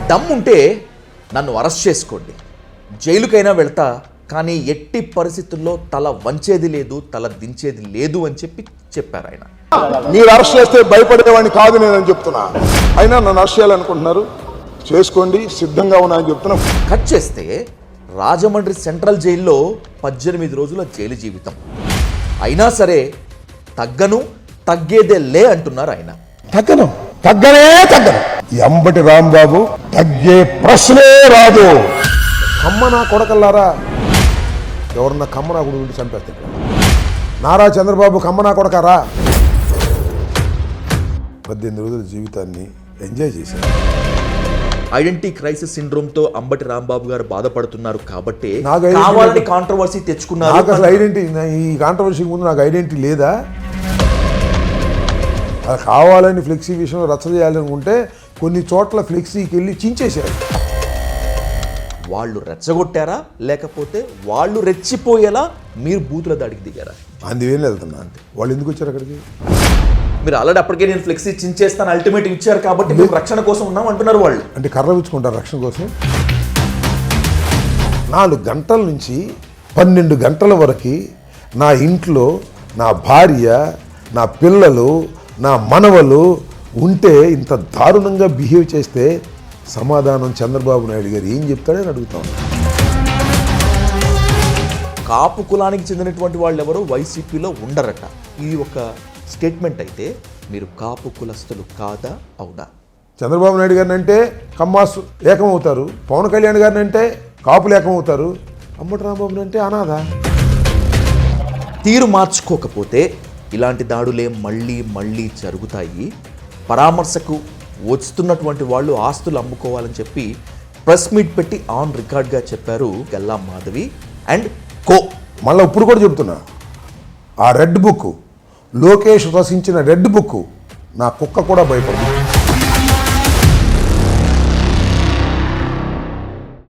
దమ్ముంటే నన్ను అరెస్ట్ చేసుకోండి, జైలుకైనా వెళ్తా, కానీ ఎట్టి పరిస్థితుల్లో తల వంచేది లేదు, తల దించేది లేదు అని చెప్పారు ఆయన. మీరు అరెస్ట్ చేస్తే భయపడేవాడిని కాదు నేనని చెప్తున్నా. అయినా నన్ను అరెస్ట్ చేయాలనుకుంటున్నారు, చేసుకోండి, సిద్ధంగా ఉన్నా అని చెప్తున్నా. కట్ చేస్తే రాజమండ్రి సెంట్రల్ జైల్లో 18 రోజుల జైలు జీవితం. అయినా సరే తగ్గేదే లే అంటున్నారు ఆయన. తగ్గనే అంబటి రాంబాబు తగ్గే ప్రశ్నే రాదు. కమ్మ నా కొడకల్లారా, ఎవరన్నా కమ్మ నా కొడుకు చంపేస్తే నారా చంద్రబాబు కమ్మ నా కొడకారా. 18 రోజుల జీవితాన్ని ఎంజాయ్ చేశారు. ఐడెంటిటీ క్రైసిస్ సిండ్రోమ్ తో అంబటి రాంబాబు గారు బాధపడుతున్నారు కాబట్టి కావాలని కాంట్రవర్సీ తెచ్చుకున్నారు. నాకు అసలు ఐడెంటిటీ, ఈ కాంట్రవర్సీ ముందు నాకు ఐడెంటిటీ లేదా? అది కావాలని ఫ్లెక్సీ విషయంలో రచ్చ చేయాలనుకుంటే కొన్ని చోట్ల ఫ్లెక్సీకి వెళ్ళి చించేశారు. వాళ్ళు రెచ్చగొట్టారా, లేకపోతే వాళ్ళు రెచ్చిపోయేలా మీరు బూతుల దాడికి దిగారా? అందువేం వెళ్తున్నా అంతే. వాళ్ళు ఎందుకు వచ్చారు అక్కడికి? మీరు ఆల్రెడీ అప్పటికే నేను ఫ్లెక్సీ చించేస్తాను అల్టిమేట్ ఇచ్చారు కాబట్టి మేము రక్షణ కోసం ఉన్నాం అంటున్నారు వాళ్ళు. అంటే కర్ర విచ్చుకుంటారు రక్షణ కోసం. 4 గంటల నుంచి 12 గంటల వరకు నా ఇంట్లో నా భార్య, నా పిల్లలు, నా మనవలు ఉంటే ఇంత దారుణంగా బిహేవ్ చేస్తే సమాధానం చంద్రబాబు నాయుడు గారు ఏం చెప్తాడని అడుగుతాం. కాపు కులానికి చెందినటువంటి వాళ్ళు ఎవరు వైసీపీలో ఉండరట. ఇది ఒక స్టేట్మెంట్ అయితే మీరు కాపు కులస్తులు కాదా, అవునా? చంద్రబాబు నాయుడు గారిని అంటే కమ్మాసు ఏకమవుతారు, పవన్ కళ్యాణ్ గారిని అంటే కాపులు ఏకమవుతారు, అంబటి రాంబాబుని అంటే అనాథ. తీరు మార్చుకోకపోతే ఇలాంటి దాడులే మళ్ళీ జరుగుతాయి. పరామర్శకు వస్తున్నటువంటి వాళ్ళు ఆస్తులు అమ్ముకోవాలని చెప్పి ప్రెస్ మీట్ పెట్టి ఆన్ రికార్డ్గా చెప్పారు గల్లా మాధవి అండ్ కో. మళ్ళీ ఇప్పుడు కూడా చెప్తున్నా, ఆ రెడ్ బుక్, లోకేష్ రచించిన రెడ్ బుక్ నా కుక్క కూడా భయపడదు.